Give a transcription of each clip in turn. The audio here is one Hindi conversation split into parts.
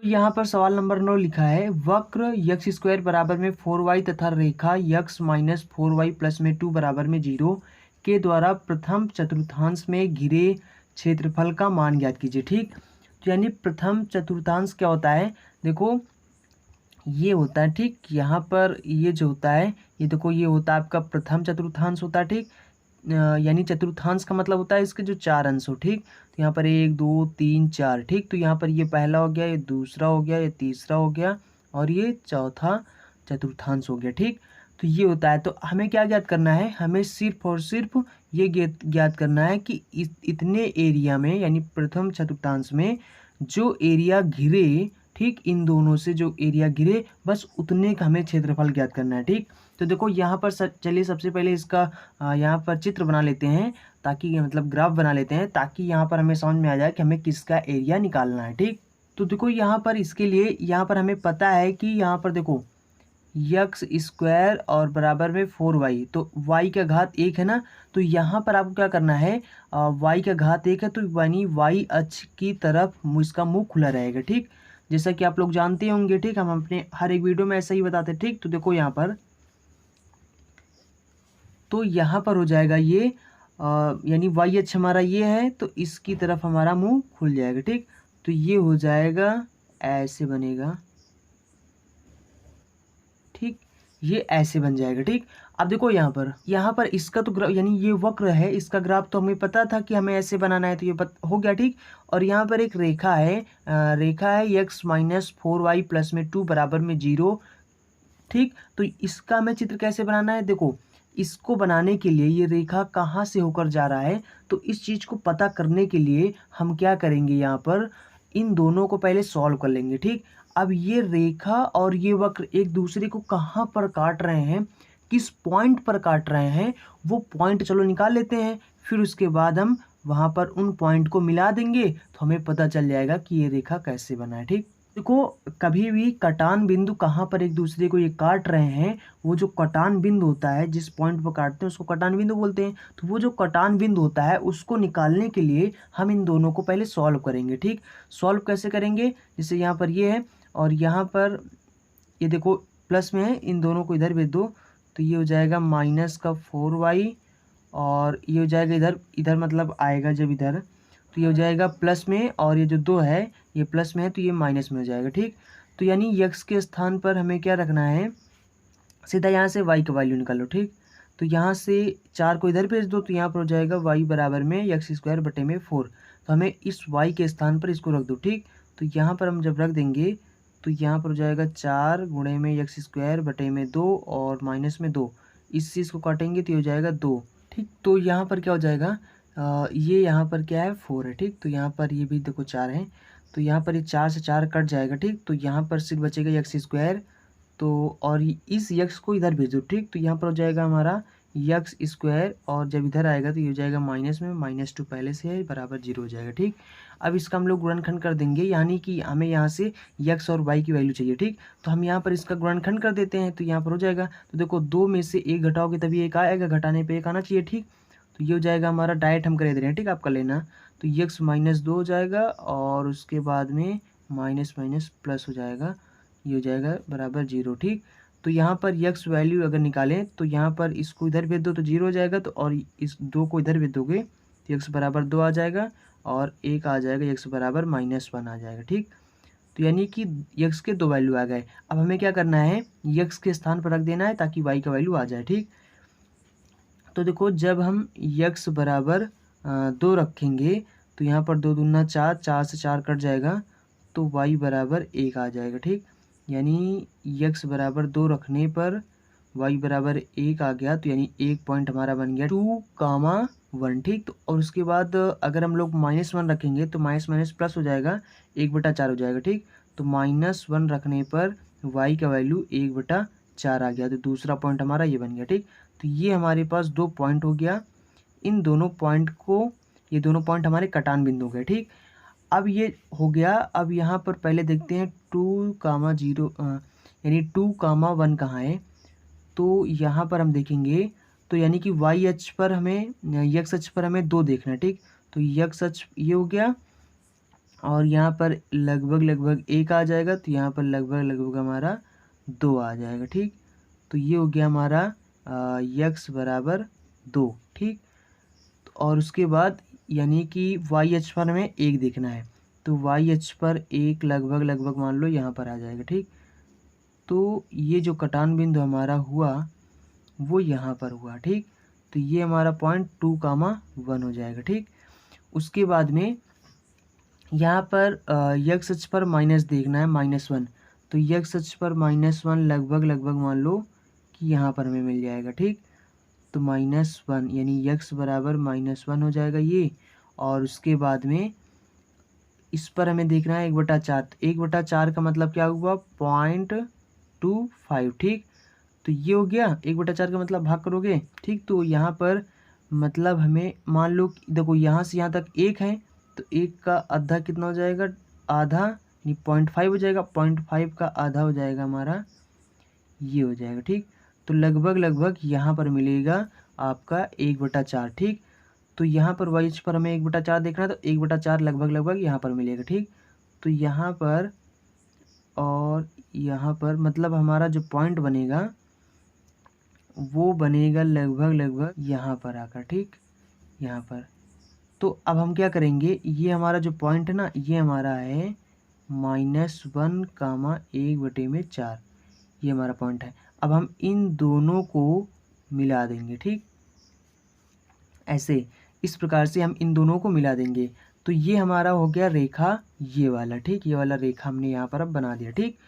यहाँ पर सवाल नंबर 9 लिखा है, वक्र यक्स स्क्वायर बराबर में 4y तथा रेखा यक्स माइनस 4y प्लस में 2 बराबर में 0 के द्वारा प्रथम चतुर्थांश में घिरे क्षेत्रफल का मान ज्ञात कीजिए। ठीक, तो यानी प्रथम चतुर्थांश क्या होता है, देखो ये होता है। ठीक, यहाँ पर ये जो होता है, ये देखो ये होता है आपका प्रथम चतुर्थांश होता है। ठीक, यानी चतुर्थांश का मतलब होता है इसके जो चार अंश हो। ठीक, तो यहाँ पर 1 2 3 4। ठीक, तो यहाँ पर ये पहला हो गया, ये दूसरा हो गया, ये तीसरा हो गया और ये चौथा चतुर्थांश हो गया। ठीक, तो ये होता है। तो हमें क्या ज्ञात करना है, हमें सिर्फ और सिर्फ ये ज्ञात करना है कि इतने एरिया में यानी प्रथम चतुर्थांश में जो एरिया घिरे, ठीक, इन दोनों से जो एरिया घिरे बस उतने का हमें क्षेत्रफल ज्ञात करना है। ठीक, तो देखो यहाँ पर चलिए सबसे पहले इसका यहाँ पर चित्र बना लेते हैं, ताकि मतलब ग्राफ बना लेते हैं, ताकि यहाँ पर हमें समझ में आ जाए कि हमें किसका एरिया निकालना है। ठीक, तो देखो यहाँ पर इसके लिए यहाँ पर हमें पता है कि यहाँ पर देखो यक्स स्क्वायर और बराबर में 4y, तो y का घात 1 है ना। तो यहाँ पर आपको क्या करना है, y का घात 1 है तो यानी y अक्ष की तरफ इसका मुंह खुला रहेगा। ठीक, जैसा कि आप लोग जानते होंगे। ठीक, हम अपने हर एक वीडियो में ऐसा ही बताते हैं। ठीक, तो देखो यहाँ पर, तो यहाँ पर हो जाएगा ये यानी y अक्ष हमारा ये है तो इसकी तरफ हमारा मुंह खुल जाएगा। ठीक, तो ये हो जाएगा, ऐसे बनेगा। ठीक, ये ऐसे बन जाएगा। ठीक, अब देखो यहाँ पर इसका तो ग्राफ यानी ये वक्र है, इसका ग्राफ तो हमें पता था कि हमें ऐसे बनाना है, तो ये हो गया। ठीक, और यहाँ पर एक रेखा है, रेखा है यक्स माइनस 4y प्लस में 2 बराबर में 0। ठीक, तो इसका हमें चित्र कैसे बनाना है, देखो इसको बनाने के लिए ये रेखा कहाँ से होकर जा रहा है, तो इस चीज़ को पता करने के लिए हम क्या करेंगे, यहाँ पर इन दोनों को पहले सॉल्व कर लेंगे। ठीक, अब ये रेखा और ये वक्र एक दूसरे को कहाँ पर काट रहे हैं, किस पॉइंट पर काट रहे हैं, वो पॉइंट चलो निकाल लेते हैं। फिर उसके बाद हम वहाँ पर उन पॉइंट को मिला देंगे तो हमें पता चल जाएगा कि ये रेखा कैसे बना है। ठीक, देखो कभी भी कटान बिंदु कहाँ पर एक दूसरे को ये काट रहे हैं, वो जो कटान बिंदु होता है, जिस पॉइंट पर काटते हैं उसको कटान बिंदु बोलते हैं। तो वो जो कटान बिंदु होता है उसको निकालने के लिए हम इन दोनों को पहले सॉल्व करेंगे। ठीक, सॉल्व कैसे करेंगे, जैसे यहाँ पर ये है और यहाँ पर ये देखो प्लस में है, इन दोनों को इधर भेज दो तो ये हो जाएगा माइनस का 4y और ये हो जाएगा इधर, इधर मतलब आएगा जब इधर, तो ये हो जाएगा प्लस में, और ये जो 2 है ये प्लस में है तो ये माइनस में हो जाएगा। ठीक, तो यानी यक्स के स्थान पर हमें क्या रखना है, सीधा यहाँ से y का वैल्यू निकालो। ठीक, तो यहाँ से 4 को इधर भेज दो तो यहाँ पर हो जाएगा y बराबर में यक्स स्क्वायर बटे में 4। तो हमें इस y के स्थान पर इसको रख दो। ठीक, तो यहाँ पर हम जब रख देंगे तो यहाँ पर हो जाएगा 4 गुणे में यक्स स्क्वायर बटे में 2 और माइनस में 2, इस चीज़ को काटेंगे तो ये हो जाएगा 2। ठीक, तो यहाँ पर क्या हो जाएगा, ये यहाँ पर क्या है 4 है। ठीक, तो यहाँ पर ये भी देखो 4 है, तो यहाँ पर ये 4 से 4 कट जाएगा। ठीक, तो यहाँ पर सिर्फ बचेगा यक्स स्क्वायर, तो और इस यक्स को इधर भेजो। ठीक, तो यहाँ पर हो जाएगा हमारा यक्स स्क्वायर और जब इधर आएगा तो ये हो जाएगा माइनस में, -2 पहले से है बराबर 0 हो जाएगा। ठीक, अब इसका हम लोग गुणनखंड कर देंगे, यानी कि हमें यहाँ से यक्स और वाई की वैल्यू चाहिए। ठीक, तो हम यहाँ पर इसका गुणनखंड कर देते हैं तो यहाँ पर हो जाएगा, तो देखो 2 में से 1 घटाओगे तभी 1 आएगा, घटाने पे 1 आना चाहिए। ठीक, तो ये हो जाएगा हमारा, डायरेक्ट हम कर दे रहे हैं। ठीक, आप कर लेना, तो यक्स -2 हो जाएगा और उसके बाद में माइनस माइनस प्लस हो जाएगा, ये हो जाएगा बराबर 0। ठीक, तो यहाँ पर यक्स वैल्यू अगर निकालें तो यहाँ पर इसको इधर भेज दो तो 0 हो जाएगा, तो और इस 2 को इधर भेज दोगे तो यक्स बराबर 2 आ जाएगा और 1 आ जाएगा, यक्स बराबर -1 आ जाएगा। ठीक, तो यानी कि यक्स के 2 वैल्यू आ गए। अब हमें क्या करना है, यक्स के स्थान पर रख देना है ताकि वाई का वैल्यू आ जाए। ठीक, तो देखो जब हम यक्स बराबर 2 रखेंगे तो यहाँ पर 2 दूना 4, 4 से 4 कट जाएगा तो y बराबर 1 आ जाएगा। ठीक, यानी यक्स बराबर 2 रखने पर y बराबर 1 आ गया, तो यानी 1 पॉइंट हमारा बन गया 2,1। ठीक, तो और उसके बाद अगर हम लोग -1 रखेंगे तो माइनस माइनस प्लस हो जाएगा, 1/4 हो जाएगा। ठीक, तो -1 रखने पर y का वैल्यू 1/4 आ गया, तो दूसरा पॉइंट हमारा ये बन गया। ठीक, तो ये हमारे पास 2 पॉइंट हो गया, इन दोनों पॉइंट को, ये दोनों पॉइंट हमारे कटान बिंदु हो गए। ठीक, अब ये हो गया। अब यहाँ पर पहले देखते हैं 2,0 यानी 2,1 कहाँ है, तो यहाँ पर हम देखेंगे तो यानी कि y अक्ष पर हमें, x अक्ष पर हमें 2 देखना है। ठीक, तो x अक्ष ये हो गया और यहाँ पर लगभग लगभग 1 आ जाएगा, तो यहाँ पर लगभग लगभग हमारा 2 आ जाएगा। ठीक, तो ये हो गया हमारा x बराबर 2। ठीक, और उसके बाद यानी कि वाई अक्ष पर हमें 1 देखना है, तो वाई अक्ष पर 1 लगभग लगभग मान लो यहाँ पर आ जाएगा। ठीक, तो ये जो कटान बिंदु हमारा हुआ वो यहाँ पर हुआ। ठीक, तो ये हमारा पॉइंट 2,1 हो जाएगा। ठीक, उसके बाद में यहाँ पर x अक्ष पर माइनस देखना है, -1, तो x अक्ष पर -1 लगभग लगभग मान लो कि यहाँ पर हमें मिल जाएगा। ठीक, तो -1 यानी x बराबर -1 हो जाएगा ये। और उसके बाद में इस पर हमें देखना है 1/4, तो 1/4 का मतलब क्या हुआ, 0.25। ठीक, तो ये हो गया 1/4 का मतलब भाग करोगे। ठीक, तो यहाँ पर मतलब हमें मान लो देखो यहाँ से यहाँ तक 1 है, तो 1 का आधा कितना हो जाएगा, आधा यानी 0.5 हो जाएगा, 0.5 का आधा हो जाएगा हमारा ये हो जाएगा। ठीक, तो लगभग लगभग यहाँ पर मिलेगा आपका 1/4। ठीक, तो यहाँ पर वाई अक्ष पर हमें 1/4 देखना है, तो 1/4 लगभग लगभग यहाँ पर मिलेगा। ठीक, तो यहाँ पर और यहाँ पर मतलब हमारा जो पॉइंट बनेगा वो बनेगा लगभग लगभग यहाँ पर आकर। ठीक, यहाँ पर तो अब हम क्या करेंगे, ये हमारा जो पॉइंट है ना, ये हमारा है -1,1/4, ये हमारा पॉइंट है। अब हम इन दोनों को मिला देंगे। ठीक, ऐसे इस प्रकार से हम इन दोनों को मिला देंगे, तो ये हमारा हो गया रेखा ये वाला। ठीक, ये वाला रेखा हमने यहाँ पर अब बना दिया। ठीक,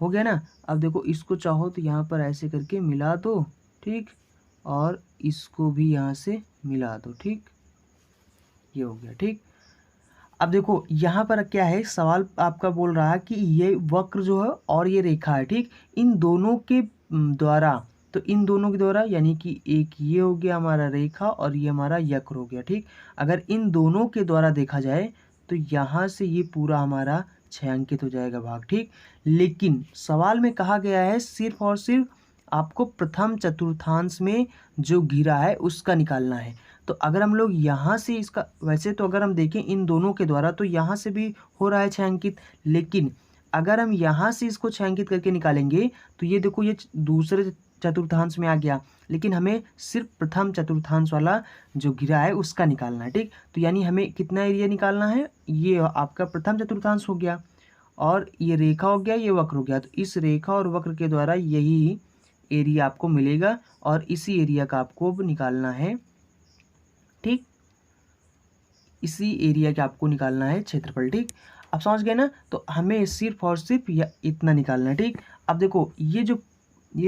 हो गया ना। अब देखो इसको चाहो तो यहाँ पर ऐसे करके मिला दो। ठीक, और इसको भी यहाँ से मिला दो। ठीक, ये हो गया। ठीक, अब देखो यहाँ पर क्या है, सवाल आपका बोल रहा है कि ये वक्र जो है और ये रेखा है। ठीक, इन दोनों के द्वारा, तो इन दोनों के द्वारा यानी कि एक ये हो गया हमारा रेखा और ये हमारा वक्र हो गया। ठीक, अगर इन दोनों के द्वारा देखा जाए तो यहाँ से ये पूरा हमारा छायांकित हो जाएगा भाग। ठीक, लेकिन सवाल में कहा गया है सिर्फ और सिर्फ आपको प्रथम चतुर्थांश में जो घिरा है उसका निकालना है। तो अगर हम लोग यहाँ से इसका, वैसे तो अगर हम देखें इन दोनों के द्वारा तो यहाँ से भी हो रहा है छायांकित, लेकिन अगर हम यहाँ से इसको छायांकित करके निकालेंगे तो ये देखो ये दूसरे चतुर्थांश में आ गया, लेकिन हमें सिर्फ प्रथम चतुर्थांश वाला जो घिरा है उसका निकालना है। ठीक, तो यानी हमें कितना एरिया निकालना है, ये आपका प्रथम चतुर्थांश हो गया और ये रेखा हो गया, ये वक्र हो गया। तो इस रेखा और वक्र के द्वारा यही एरिया आपको मिलेगा और इसी एरिया का आपको अब निकालना है। ठीक, इसी एरिया का आपको निकालना है क्षेत्रफल। ठीक, अब समझ गए ना, तो हमें सिर्फ और सिर्फ इतना निकालना है। ठीक, अब देखो ये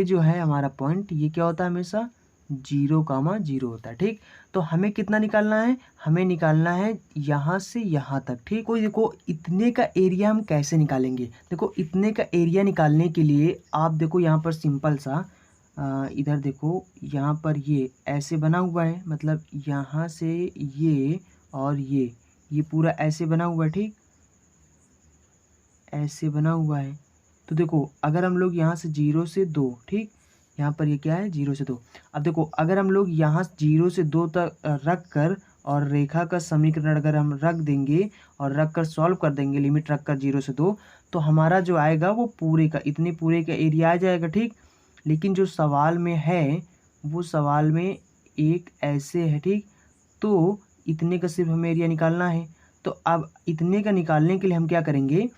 जो है हमारा पॉइंट, ये क्या होता है हमेशा 0,0 होता है। ठीक, तो हमें कितना निकालना है, हमें निकालना है यहाँ से यहाँ तक। ठीक, कोई देखो इतने का एरिया हम कैसे निकालेंगे, देखो इतने का एरिया निकालने के लिए आप देखो यहाँ पर सिंपल सा इधर देखो यहाँ पर ये ऐसे बना हुआ है, मतलब यहाँ से ये और ये पूरा ऐसे बना हुआ है। ठीक, ऐसे बना हुआ है। तो देखो अगर हम लोग यहाँ से 0 से 2, ठीक, यहाँ पर ये क्या है 0 से 2। अब देखो अगर हम लोग यहाँ 0 से 2 तक रख कर और रेखा का समीकरण अगर हम रख देंगे और रख कर सॉल्व कर देंगे, लिमिट रख कर 0 से 2, तो हमारा जो आएगा वो पूरे का इतने पूरे का एरिया आ जाएगा। ठीक, लेकिन जो सवाल में है वो सवाल में एक ऐसे है। ठीक, तो इतने का सिर्फ हमें एरिया निकालना है। तो अब इतने का निकालने के लिए हम क्या करेंगे,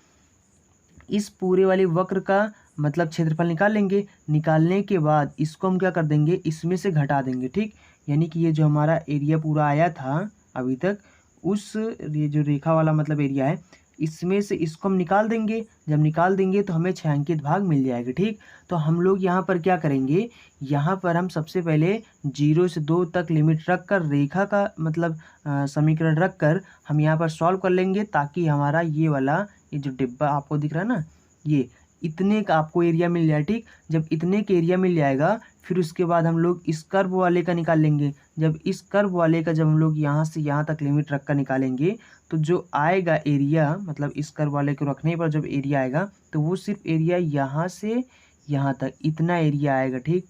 इस पूरे वाले वक्र का मतलब क्षेत्रफल निकाल लेंगे। निकालने के बाद इसको हम क्या कर देंगे, इसमें से घटा देंगे। ठीक, यानी कि ये जो हमारा एरिया पूरा आया था अभी तक, उस ये जो रेखा वाला मतलब एरिया है, इसमें से इसको हम निकाल देंगे। जब निकाल देंगे तो हमें छायांकित भाग मिल जाएगा। ठीक, तो हम लोग यहाँ पर क्या करेंगे, यहाँ पर हम सबसे पहले 0 से 2 तक लिमिट रख कर रेखा का मतलब समीकरण रख कर हम यहाँ पर सॉल्व कर लेंगे, ताकि हमारा ये वाला ये जो डिब्बा आपको दिख रहा है ना, ये इतने का आपको एरिया मिल जाए। ठीक, जब इतने के एरिया मिल जाएगा फिर उसके बाद हम लोग इस कर्व वाले का निकाल लेंगे। जब इस कर्व वाले का जब हम लोग यहाँ से यहाँ तक लिमिट रख कर निकालेंगे तो जो आएगा एरिया, मतलब इस कर्व वाले को रखने पर जब एरिया आएगा तो वो सिर्फ एरिया यहाँ से यहाँ तक इतना एरिया आएगा। ठीक,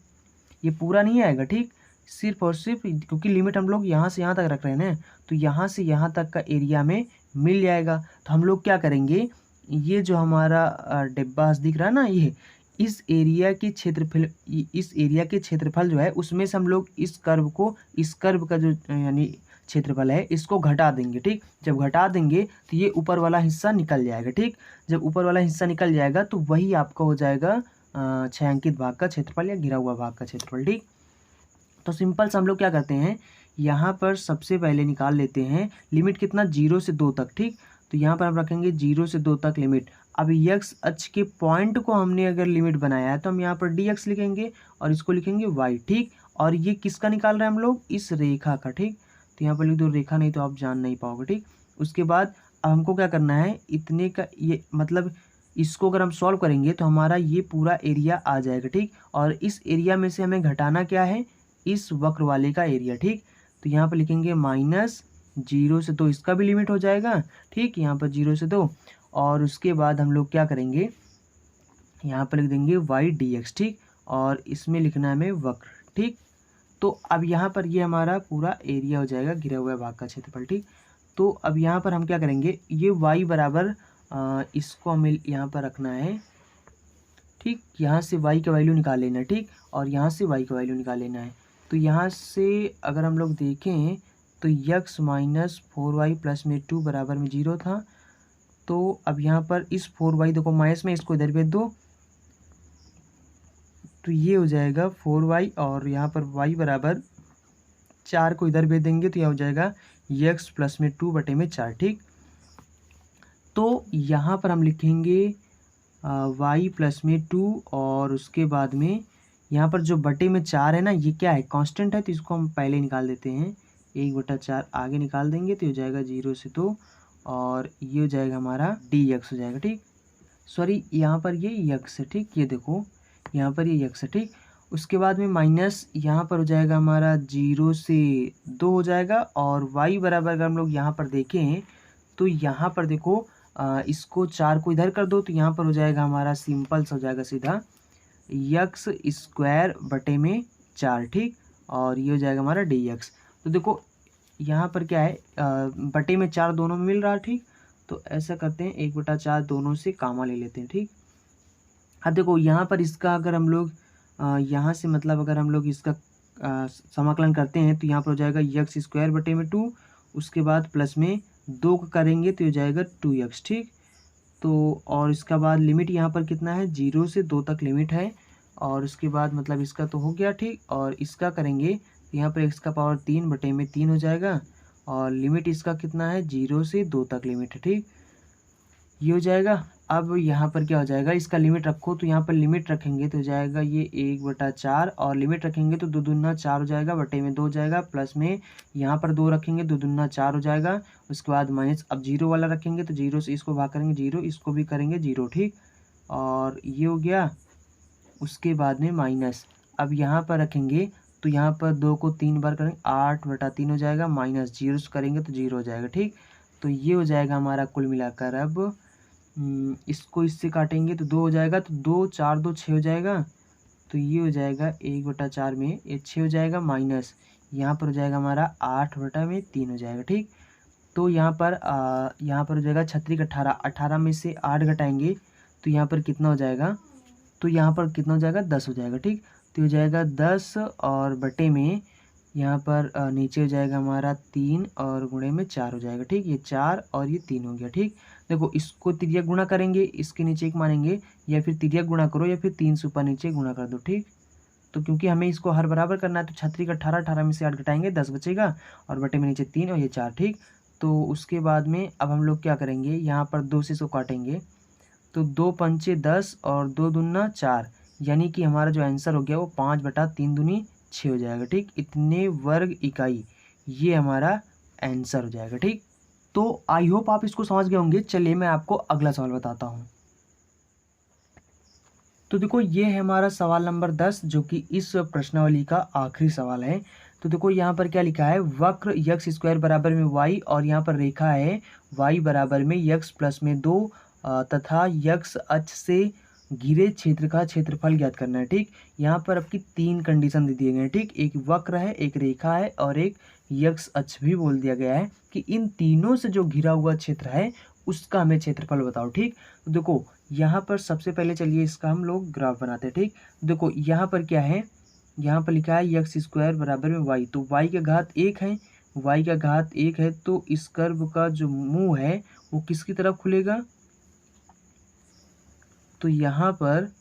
ये पूरा नहीं आएगा। ठीक, सिर्फ और सिर्फ क्योंकि लिमिट हम लोग यहाँ से यहाँ तक रख रहे हैं ना, तो यहाँ से यहाँ तक का एरिया में मिल जाएगा। तो हम लोग क्या करेंगे, ये जो हमारा डिब्बा दिख रहा है ना, ये इस एरिया के क्षेत्रफल जो है उसमें से हम लोग इस कर्व का जो यानी क्षेत्रफल है इसको घटा देंगे। ठीक, जब घटा देंगे तो ये ऊपर वाला हिस्सा निकल जाएगा। ठीक, जब ऊपर वाला हिस्सा निकल जाएगा तो वही आपका हो जाएगा छायांकित भाग का क्षेत्रफल या घिरा हुआ भाग का क्षेत्रफल। ठीक, तो सिंपल से हम लोग क्या करते हैं, यहाँ पर सबसे पहले निकाल लेते हैं लिमिट कितना, 0 से 2 तक। ठीक, तो यहाँ पर हम रखेंगे 0 से 2 तक लिमिट। अब यक्स अक्ष के पॉइंट को हमने अगर लिमिट बनाया है तो हम यहाँ पर डी एक्स लिखेंगे और इसको लिखेंगे वाई। ठीक, और ये किसका निकाल रहे हैं हम लोग, इस रेखा का। ठीक, तो यहाँ पर लिख दो रेखा, नहीं तो आप जान नहीं पाओगे। ठीक, उसके बाद अब हमको क्या करना है, इतने का ये मतलब इसको अगर हम सॉल्व करेंगे तो हमारा ये पूरा एरिया आ जाएगा। ठीक, और इस एरिया में से हमें घटाना क्या है, इस वक्र वाले का एरिया। ठीक, तो यहाँ पर लिखेंगे -0 से 2, इसका भी लिमिट हो जाएगा। ठीक, यहाँ पर 0 से 2, और उसके बाद हम लोग क्या करेंगे, यहाँ पर लिख देंगे वाई डी एक्स। ठीक, और इसमें लिखना है हमें वक्र। ठीक, तो अब यहाँ पर ये हमारा पूरा एरिया हो जाएगा घिरा हुआ भाग का क्षेत्रफल। ठीक, तो अब यहाँ पर हम क्या करेंगे, ये y बराबर इसको हमें यहाँ पर रखना है। ठीक, यहाँ से y का वैल्यू निकाल लेना है। ठीक, और यहाँ से y का वैल्यू निकाल लेना है। तो यहाँ से अगर हम लोग देखें तो x माइनस 4y प्लस में 2 बराबर में 0 था। तो अब यहाँ पर इस 4y देखो माइनस में, इसको इधर भेज दो तो ये हो जाएगा 4y, और यहाँ पर y बराबर 4 को इधर भेज देंगे तो यह हो जाएगा x प्लस में 2 बटे में 4। ठीक, तो यहाँ पर हम लिखेंगे y प्लस में 2, और उसके बाद में यहाँ पर जो बटे में 4 है ना, ये क्या है, कांस्टेंट है, तो इसको हम पहले निकाल देते हैं। 1/4 आगे निकाल देंगे तो हो जाएगा 0 से 2, और ये हो जाएगा हमारा dx हो जाएगा। ठीक, सॉरी यहाँ पर ये x है। ठीक, ये देखो यहाँ पर ये x है। ठीक, उसके बाद में माइनस यहाँ पर हो जाएगा हमारा 0 से 2 हो जाएगा, और y बराबर अगर हम लोग यहाँ पर देखें तो यहाँ पर देखो इसको 4 को इधर कर दो तो यहाँ पर हो जाएगा हमारा सिंपल सा हो जाएगा सीधा x स्क्वायर बटे में 4। ठीक, और ये हो जाएगा हमारा dx। तो देखो यहाँ पर क्या है, बटे में 4 दोनों में मिल रहा है। ठीक, तो ऐसा करते हैं 1/4 दोनों से कामा ले लेते हैं। ठीक, अब देखो यहाँ पर इसका अगर हम लोग यहाँ से मतलब अगर हम लोग इसका समाकलन करते हैं तो यहाँ पर हो जाएगा x स्क्वायर बटे में 2, उसके बाद प्लस में 2 का करेंगे तो हो जाएगा 2x। ठीक, तो और इसका बाद लिमिट यहाँ पर कितना है, 0 से 2 तक लिमिट है, और उसके बाद मतलब इसका तो हो गया। ठीक, और इसका करेंगे तो यहाँ पर x का पावर 3 बटे में 3 हो जाएगा, और लिमिट इसका कितना है, 0 से 2 तक लिमिट है। ठीक, ये हो जाएगा। अब यहाँ पर क्या हो जाएगा, इसका लिमिट रखो तो यहाँ पर लिमिट रखेंगे तो हो जाएगा ये 1/4, और लिमिट रखेंगे तो 2 दूना 4 हो जाएगा, बटे में 2 हो जाएगा, प्लस में यहाँ पर 2 रखेंगे 2 दूना 4 हो जाएगा। उसके बाद माइनस, अब 0 वाला रखेंगे तो 0 से इसको भाग करेंगे 0, इसको भी करेंगे 0। ठीक, और ये हो गया। उसके बाद में माइनस, अब यहाँ पर रखेंगे तो यहाँ पर 2 को 3 बार करेंगे 8/3 हो जाएगा, माइनस 0 से करेंगे तो 0 हो जाएगा। ठीक, तो ये हो जाएगा हमारा कुल मिलाकर। अब इसको इससे काटेंगे तो 2 हो जाएगा, तो 2 4 2 6 हो जाएगा, तो ये हो जाएगा 1/4 में ये 6 हो जाएगा, माइनस यहाँ पर हो जाएगा हमारा 8/3 हो जाएगा। ठीक, तो यहाँ पर हो जाएगा 36 18, 18 में से 8 घटाएंगे तो यहाँ पर कितना हो जाएगा, तो यहाँ पर कितना हो जाएगा, 10 हो जाएगा। ठीक, तो हो जाएगा 10, और बटे में यहाँ पर नीचे हो जाएगा हमारा 3 और गुणे में 4 हो जाएगा। ठीक, ये 4 और ये 3 हो गया। ठीक, देखो इसको तिर्यक गुणा करेंगे, इसके नीचे 1 मानेंगे, या फिर तिर्यक गुणा करो या फिर 3 से ऊपर नीचे गुणा कर दो। ठीक, तो क्योंकि हमें इसको हर बराबर करना है तो 36 18, 18 में से 8 घटाएंगे 10 बचेगा, और बटे में नीचे 3 और ये 4। ठीक, तो उसके बाद में अब हम लोग क्या करेंगे, यहाँ पर 2 से इसको काटेंगे तो 2 पंचे 10 और 2 दूना 4, यानी कि हमारा जो आंसर हो गया वो 5/3 दूनी 6 हो जाएगा। ठीक, इतने वर्ग इकाई ये हमारा आंसर हो जाएगा। ठीक, तो आई होप आप इसको समझ गए होंगे। चलिए मैं आपको अगला सवाल बताता हूँ। तो देखो ये है हमारा सवाल नंबर 10, जो कि इस प्रश्नावली का आखिरी सवाल है। तो देखो यहाँ पर क्या लिखा है, वक्र x स्क्वायर बराबर में y, और यहाँ पर रेखा है y बराबर में x प्लस में 2 तथा x अक्ष से घिरे क्षेत्र का क्षेत्रफल ज्ञात करना है। ठीक, यहाँ पर आपकी 3 कंडीशन दे दिए गए हैं। ठीक, एक वक्र है, एक रेखा है, और एक यक्स अक्ष भी बोल दिया गया है कि इन तीनों से जो घिरा हुआ क्षेत्र है उसका हमें क्षेत्रफल बताओ। ठीक, तो देखो यहाँ पर सबसे पहले चलिए इसका हम लोग ग्राफ बनाते हैं। ठीक, देखो यहाँ पर क्या है, यहाँ पर लिखा है यक्स स्क्वायर बराबर में वाई, तो वाई का घात 1 है, वाई का घात 1 है, तो इस कर्व का जो मुंह है वो किसकी तरफ खुलेगा, तो यहाँ पर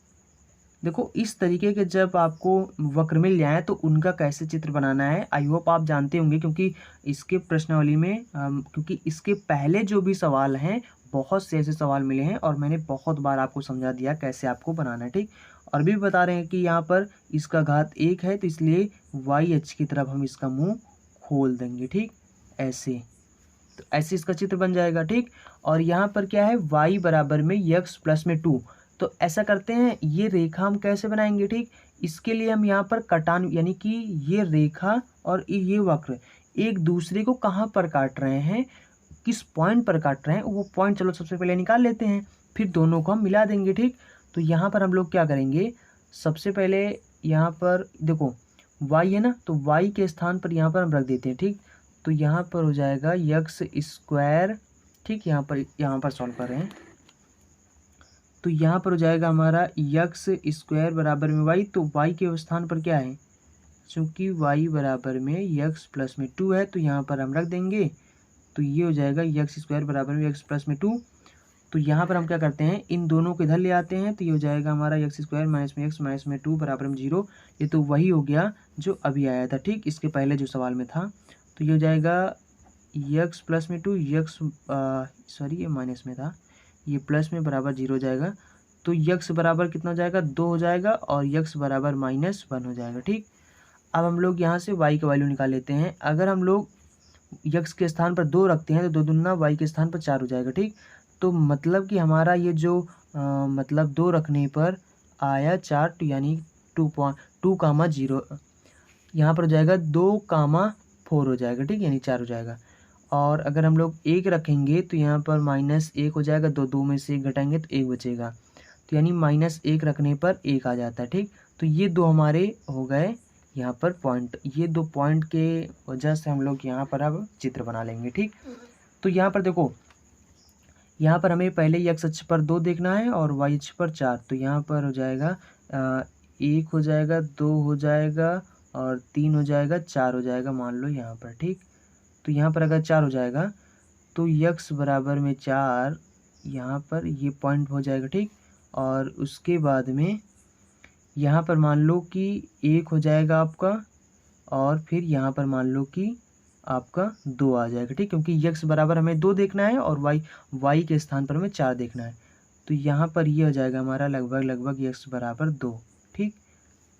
देखो इस तरीके के जब आपको वक्र मिल जाए तो उनका कैसे चित्र बनाना है आई होप आप जानते होंगे, क्योंकि इसके प्रश्नावली में क्योंकि इसके पहले जो भी सवाल हैं बहुत से ऐसे सवाल मिले हैं और मैंने बहुत बार आपको समझा दिया कैसे आपको बनाना है। ठीक, और भी बता रहे हैं कि यहाँ पर इसका घात 1 है तो इसलिए वाई अक्ष की तरफ हम इसका मुँह खोल देंगे। ठीक, ऐसे, तो ऐसे इसका चित्र बन जाएगा। ठीक, और यहाँ पर क्या है, y बराबर में यक्स प्लस में 2, तो ऐसा करते हैं ये रेखा हम कैसे बनाएंगे। ठीक, इसके लिए हम यहाँ पर कटान यानी कि ये रेखा और ये वक्र एक दूसरे को कहाँ पर काट रहे हैं, किस पॉइंट पर काट रहे हैं, वो पॉइंट चलो सबसे पहले निकाल लेते हैं, फिर दोनों को हम मिला देंगे। ठीक, तो यहाँ पर हम लोग क्या करेंगे, सबसे पहले यहाँ पर देखो y है ना, तो y के स्थान पर यहाँ पर हम रख देते हैं। ठीक, तो यहाँ पर हो जाएगा यक्स स्क्वायर। ठीक, यहाँ पर सॉल्व कर रहे हैं, तो यहाँ पर हो जाएगा हमारा यक्स स्क्वायर बराबर में वाई, तो वाई के स्थान पर क्या है, चूँकि वाई बराबर में यक्स प्लस में 2 है तो यहाँ पर हम रख देंगे, तो ये हो जाएगा यक्स स्क्वायर बराबर में यक्स प्लस में 2। तो यहाँ पर हम क्या करते हैं, इन दोनों को इधर ले आते हैं, तो ये हो जाएगा हमारा यक्स स्क्वायर माइनस में एक्स माइनस में 2 बराबर में 0। ये तो वही हो गया जो अभी आया था। ठीक, इसके पहले जो सवाल में था, तो ये हो जाएगा यक्स प्लस में 2 यक्स सॉरी ये माइनस में था, ये प्लस में बराबर 0 हो जाएगा, तो यक्स बराबर कितना हो जाएगा 2 हो जाएगा और यक्स बराबर -1 हो जाएगा। ठीक, अब हम लोग यहाँ से y का वैल्यू निकाल लेते हैं। अगर हम लोग यक्स के स्थान पर 2 रखते हैं तो 2 दूना y के स्थान पर 4 हो जाएगा। ठीक, तो मतलब कि हमारा ये जो मतलब 2 रखने पर आया 4, तो यानी 2,0 यहाँ पर हो जाएगा 2,4 हो जाएगा। ठीक, यानी 4 हो जाएगा। और अगर हम लोग 1 रखेंगे तो यहाँ पर -1 हो जाएगा, 2 में से 1 घटाएंगे तो 1 बचेगा, तो यानी -1 रखने पर 1 आ जाता है। ठीक, तो ये दो हमारे हो गए यहाँ पर पॉइंट, ये 2 पॉइंट के वजह से हम लोग यहाँ पर अब चित्र बना लेंगे। ठीक, तो यहाँ पर देखो, यहाँ पर हमें पहले x अक्ष पर 2 देखना है और y अक्ष पर 4, तो यहाँ पर हो जाएगा 1 हो जाएगा, 2 हो जाएगा और 3 हो जाएगा, 4 हो जाएगा मान लो यहाँ पर। ठीक, तो यहाँ पर अगर 4 हो जाएगा तो x बराबर में 4 यहाँ पर ये पॉइंट हो जाएगा। ठीक, और उसके बाद में यहाँ पर मान लो कि 1 हो जाएगा आपका और फिर यहाँ पर मान लो कि आपका 2 आ जाएगा। ठीक, क्योंकि x बराबर हमें 2 देखना है और y के स्थान पर हमें 4 देखना है, तो यहाँ पर ये हो जाएगा हमारा लगभग x बराबर 2। ठीक,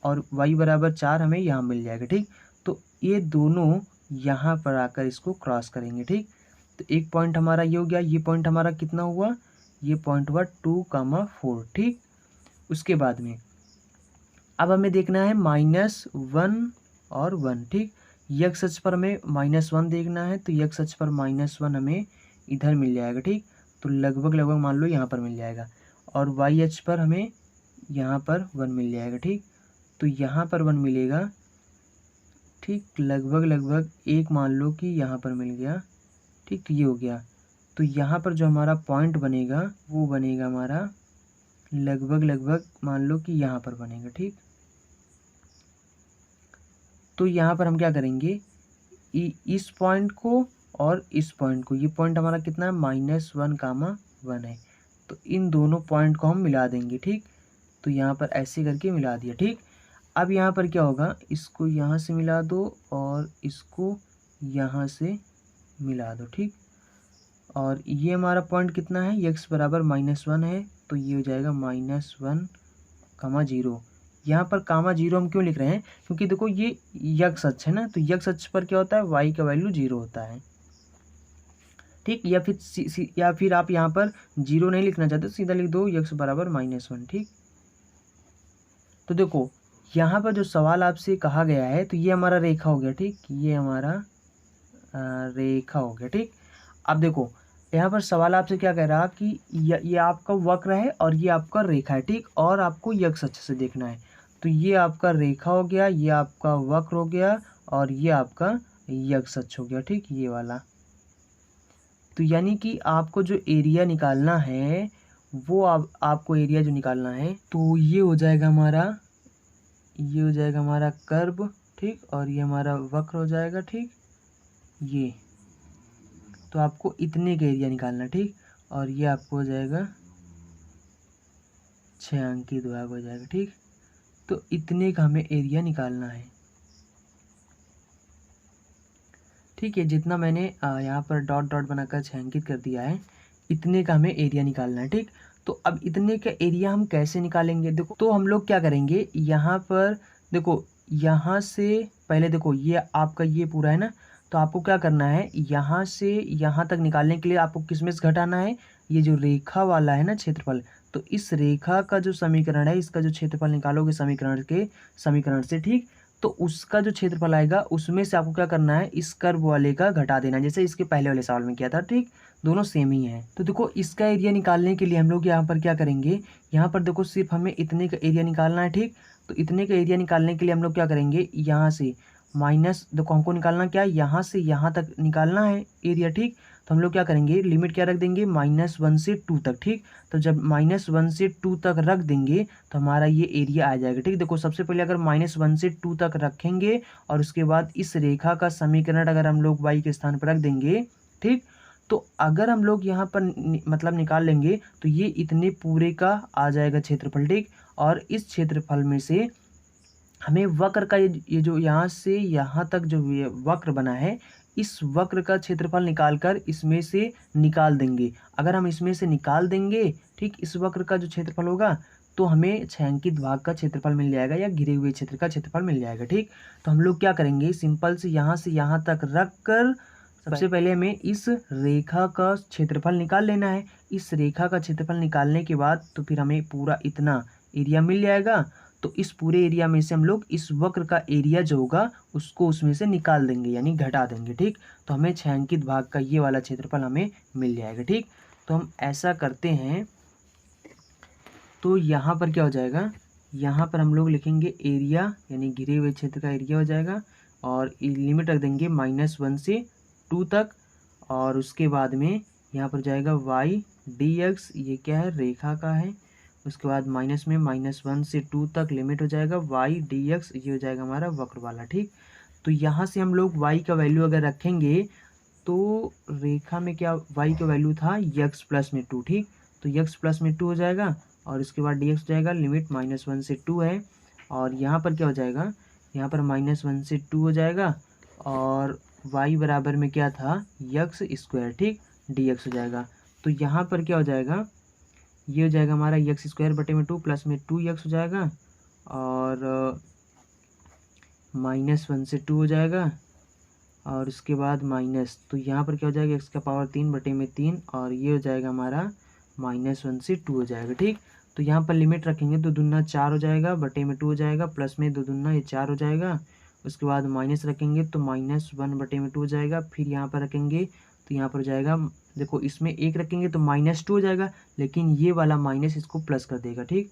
और y बराबर 4 हमें यहाँ मिल जाएगा। ठीक, तो ये दोनों यहाँ पर आकर इसको क्रॉस करेंगे। ठीक, तो एक पॉइंट हमारा ये हो गया, ये पॉइंट हमारा कितना हुआ, ये पॉइंट हुआ 2,4। ठीक, उसके बाद में अब हमें देखना है -1 और 1। ठीक, x अक्ष पर हमें -1 देखना है, तो x अक्ष पर -1 हमें इधर मिल जाएगा। ठीक, तो लगभग मान लो यहाँ पर मिल जाएगा, और y अक्ष पर हमें यहाँ पर 1 मिल जाएगा। ठीक, तो यहाँ पर 1 मिलेगा। ठीक, लगभग 1 मान लो कि यहाँ पर मिल गया। ठीक, तो ये हो गया, तो यहाँ पर जो हमारा पॉइंट बनेगा वो बनेगा हमारा लगभग मान लो कि यहाँ पर बनेगा। ठीक, तो यहाँ पर हम क्या करेंगे, इस पॉइंट को और इस पॉइंट को, ये पॉइंट हमारा कितना है -1,1 है, तो इन दोनों पॉइंट को हम मिला देंगे। ठीक, तो यहाँ पर ऐसे करके मिला दिया। ठीक, अब यहाँ पर क्या होगा, इसको यहाँ से मिला दो और इसको यहाँ से मिला दो। ठीक, और ये हमारा पॉइंट कितना है, x बराबर -1 है, तो ये हो जाएगा -1,0। यहाँ पर -0 हम क्यों लिख रहे हैं, क्योंकि देखो ये x अक्ष है ना, तो x अक्ष पर क्या होता है, y का वैल्यू 0 होता है। ठीक, या फिर आप यहाँ पर 0 नहीं लिखना चाहते तो सीधा लिख दो x बराबर -1। ठीक, तो देखो यहाँ पर जो सवाल आपसे कहा गया है, तो ये हमारा रेखा हो गया। ठीक, ये हमारा रेखा हो गया। ठीक, अब देखो यहाँ पर सवाल आपसे क्या कह रहा कि ये आपका वक्र है और ये आपका रेखा है। ठीक, और आपको x अक्ष से देखना है, तो ये आपका रेखा हो गया, ये आपका वक्र हो गया और ये आपका यक्स सच हो गया, ठीक, ये वाला। तो यानी कि आपको जो एरिया निकालना है वो आपको एरिया जो निकालना है तो ये हो जाएगा हमारा, ये हो जाएगा हमारा कर्व, ठीक, और ये हमारा वक्र हो जाएगा, ठीक। ये तो आपको इतने का एरिया निकालना है, ठीक, और ये आपको हो जाएगा 6 अंकी द्वारा हो जाएगा, ठीक। तो इतने का हमें एरिया निकालना है, ठीक है। जितना मैंने यहाँ पर डॉट डॉट बनाकर छायांकित कर दिया है, इतने का हमें एरिया निकालना है, ठीक। तो अब इतने का एरिया हम कैसे निकालेंगे, देखो तो हम लोग क्या करेंगे, यहाँ पर देखो, यहाँ से पहले देखो ये आपका ये पूरा है ना, तो आपको क्या करना है, यहाँ से यहाँ तक निकालने के लिए आपको किसमें से घटाना है, ये जो रेखा वाला है ना क्षेत्रफल, तो इस रेखा का जो समीकरण है, इसका जो क्षेत्रफल निकालोगे समीकरण से, ठीक, तो उसका जो क्षेत्रफल आएगा उसमें से आपको क्या करना है, इस कर्व वाले का घटा देना, जैसे इसके पहले वाले सवाल में किया था, ठीक। दोनों सेम ही हैं। तो देखो इसका एरिया निकालने के लिए हम लोग यहाँ पर क्या करेंगे, यहाँ पर देखो सिर्फ हमें इतने का एरिया निकालना है, ठीक। तो इतने का एरिया निकालने के लिए हम लोग क्या करेंगे, यहाँ से माइनस, देखो हमको निकालना क्या है, यहाँ से यहाँ तक निकालना है एरिया, ठीक। तो हम लोग क्या करेंगे, लिमिट क्या रख देंगे, -1 से 2 तक, ठीक। तो जब -1 से 2 तक रख देंगे तो हमारा ये एरिया आ जाएगा, ठीक। देखो सबसे पहले अगर -1 से 2 तक रखेंगे और उसके बाद इस रेखा का समीकरण अगर हम लोग y के स्थान पर रख देंगे, ठीक, तो अगर हम लोग यहाँ पर मतलब निकाल लेंगे तो ये इतने पूरे का आ जाएगा क्षेत्रफल, ठीक। और इस क्षेत्रफल में से हमें वक्र का ये जो यहाँ से यहाँ तक जो वक्र बना है, इस वक्र का क्षेत्रफल निकालकर इसमें से निकाल देंगे। अगर हम इसमें से निकाल देंगे, ठीक, इस वक्र का जो क्षेत्रफल होगा तो हमें छायांकित भाग का क्षेत्रफल मिल जाएगा या घिरे हुए क्षेत्र का क्षेत्रफल मिल जाएगा, ठीक। तो हम लोग क्या करेंगे, सिंपल से यहाँ तक रख कर सबसे पहले हमें इस रेखा का क्षेत्रफल निकाल लेना है। इस रेखा का क्षेत्रफल निकालने के बाद तो फिर हमें पूरा इतना एरिया मिल जाएगा। तो इस पूरे एरिया में से हम लोग इस वक्र का एरिया जो होगा उसको उसमें से निकाल देंगे यानी घटा देंगे, ठीक। तो हमें छायांकित भाग का ये वाला क्षेत्रफल हमें मिल जाएगा, ठीक। तो हम ऐसा करते हैं, तो यहाँ पर क्या हो जाएगा, यहाँ पर हम लोग लिखेंगे एरिया यानी घिरे हुए क्षेत्र का एरिया हो जाएगा और लिमिट रख देंगे -1 से 2 तक। और उसके बाद में यहाँ पर जाएगा y dx, ये क्या है, रेखा का है। उसके बाद माइनस में -1 से 2 तक लिमिट हो जाएगा y dx, ये हो जाएगा हमारा वक्र वाला, ठीक। तो यहाँ से हम लोग y का वैल्यू अगर रखेंगे तो रेखा में क्या y का वैल्यू था x + 2, ठीक। तो x + 2 हो जाएगा और इसके बाद dx हो जाएगा, लिमिट -1 से 2 है। और यहाँ पर क्या हो जाएगा, यहाँ पर -1 से 2 हो जाएगा और y बराबर में क्या था, x², ठीक, dx हो जाएगा। तो यहाँ पर क्या हो जाएगा, ये हो जाएगा हमारा x²/2 प्लस में 2x हो जाएगा और -1 से 2 हो जाएगा और उसके बाद माइनस, तो यहाँ पर क्या हो जाएगा, x⁻³ और ये हो जाएगा हमारा -1 से 2 हो जाएगा, ठीक। तो यहाँ पर लिमिट रखेंगे तो 2 दूना 4 हो जाएगा, बटे में 2 हो जाएगा, प्लस में 2 दूना ये 4 हो जाएगा। उसके बाद माइनस रखेंगे तो -1/2 हो जाएगा। फिर यहाँ पर रखेंगे तो यहाँ पर हो जाएगा, देखो इसमें 1 रखेंगे तो -2 हो जाएगा, लेकिन ये वाला माइनस इसको प्लस कर देगा, ठीक।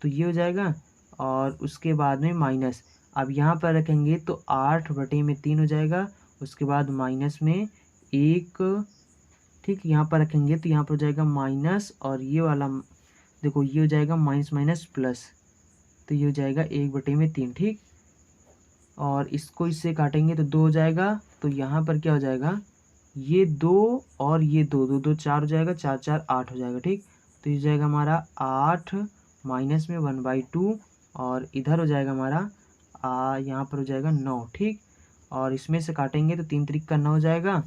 तो ये हो जाएगा और उसके बाद में माइनस, अब यहाँ पर रखेंगे तो 8/3 हो जाएगा। उसके बाद माइनस में 1, ठीक, यहाँ पर रखेंगे तो यहाँ पर हो जाएगा माइनस और ये वाला देखो ये हो जाएगा माइनस प्लस, तो ये हो जाएगा 1/3, ठीक। और इसको इससे काटेंगे तो 2 हो जाएगा। तो यहाँ पर क्या हो जाएगा, ये 2 और ये 2, 2 2 4 हो जाएगा, 4 4 8 हो जाएगा, ठीक। तो ये हो जाएगा हमारा 8 माइनस में 1/2 और इधर हो जाएगा हमारा यहाँ पर हो जाएगा 9, ठीक। और इसमें से काटेंगे तो 3 त्रिक का 9 हो जाएगा,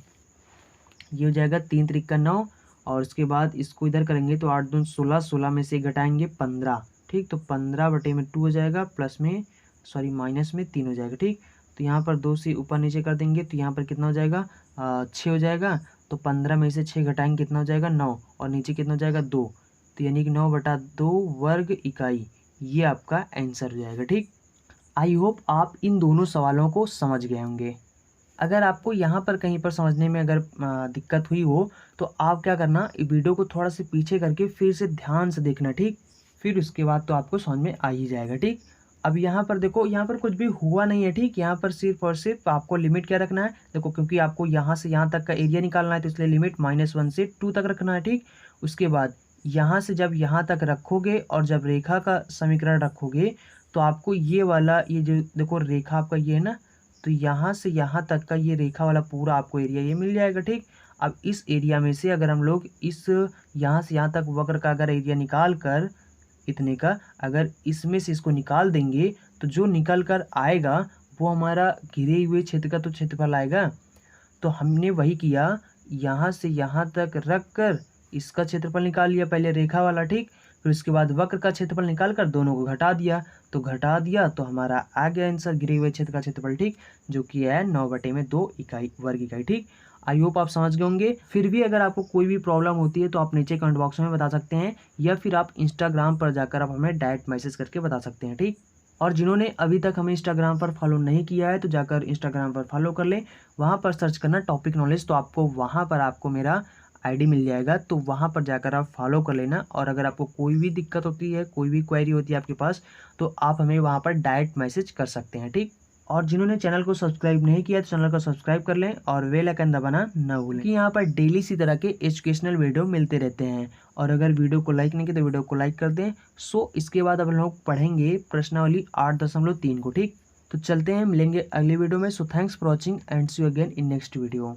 ये हो जाएगा 3 त्रिक का 9। और उसके बाद इसको इधर करेंगे तो 8 दूनी 16, 16 में से घटाएंगे 15, ठीक। तो 15/2 हो जाएगा, प्लस में सॉरी माइनस में 3 हो जाएगा, ठीक। तो यहाँ पर 2 से ऊपर नीचे कर देंगे तो यहाँ पर कितना हो जाएगा, 6 हो जाएगा। तो 15 में से 6 घटाएंगे कितना हो जाएगा, 9 और नीचे कितना हो जाएगा 2, तो यानी कि 9/2 वर्ग इकाई, ये आपका आंसर हो जाएगा, ठीक। आई होप आप इन दोनों सवालों को समझ गए होंगे। अगर आपको यहाँ पर कहीं पर समझने में अगर दिक्कत हुई हो तो आप क्या करना, वीडियो को थोड़ा सा पीछे करके फिर से ध्यान से देखना, ठीक। फिर उसके बाद तो आपको समझ में आ ही जाएगा, ठीक। अब यहाँ पर देखो, यहाँ पर कुछ भी हुआ नहीं है, ठीक। यहाँ पर सिर्फ और सिर्फ आपको लिमिट क्या रखना है, देखो क्योंकि आपको यहाँ से यहाँ तक का एरिया निकालना है तो इसलिए लिमिट -1 से 2 तक रखना है, ठीक। उसके बाद यहाँ से जब यहाँ तक रखोगे और जब रेखा का समीकरण रखोगे तो आपको ये वाला, ये जो देखो रेखा आपका ये है ना, तो यहाँ से यहाँ तक का ये रेखा वाला पूरा आपको एरिया ये मिल जाएगा, ठीक। अब इस एरिया में से अगर हम लोग इस यहाँ से यहाँ तक वक्र का अगर एरिया निकाल कर इतने का अगर इसमें से इसको निकाल देंगे तो जो निकल कर आएगा वो हमारा घिरे हुए क्षेत्र का तो क्षेत्रफल आएगा। तो हमने वही किया, यहाँ से यहाँ तक रख कर इसका क्षेत्रफल निकाल लिया पहले रेखा वाला, ठीक। फिर उसके बाद वक्र का क्षेत्रफल निकाल कर दोनों को घटा दिया, तो घटा दिया तो हमारा आ गया आंसर घिरे हुए क्षेत्र का क्षेत्रफल, ठीक, जो कि है 9/2 इकाई वर्ग इकाई, ठीक। आई होप आप समझ गए होंगे। फिर भी अगर आपको कोई भी प्रॉब्लम होती है तो आप नीचे कमेंट बॉक्स में बता सकते हैं, या फिर आप इंस्टाग्राम पर जाकर आप हमें डायरेक्ट मैसेज करके बता सकते हैं, ठीक। और जिन्होंने अभी तक हमें इंस्टाग्राम पर फॉलो नहीं किया है तो जाकर इंस्टाग्राम पर फॉलो कर लें, वहाँ पर सर्च करना टॉपिक नॉलेज, तो आपको वहाँ पर आपको मेरा आईडी मिल जाएगा, तो वहाँ पर जाकर आप फॉलो कर लेना। और अगर आपको कोई भी दिक्कत होती है, कोई भी क्वेरी होती है आपके पास, तो आप हमें वहाँ पर डायरेक्ट मैसेज कर सकते हैं, ठीक। और जिन्होंने चैनल को सब्सक्राइब नहीं किया तो चैनल को सब्सक्राइब कर लें और बेल आइकन दबाना न भूलें, कि यहाँ पर डेली इसी तरह के एजुकेशनल वीडियो मिलते रहते हैं। और अगर वीडियो को लाइक नहीं किया तो वीडियो को लाइक कर दें। सो इसके बाद अब हम लोग पढ़ेंगे प्रश्नावली 8.3 को, ठीक। तो चलते हैं, मिलेंगे अगले वीडियो में। So thanks for watching and see you again in next video.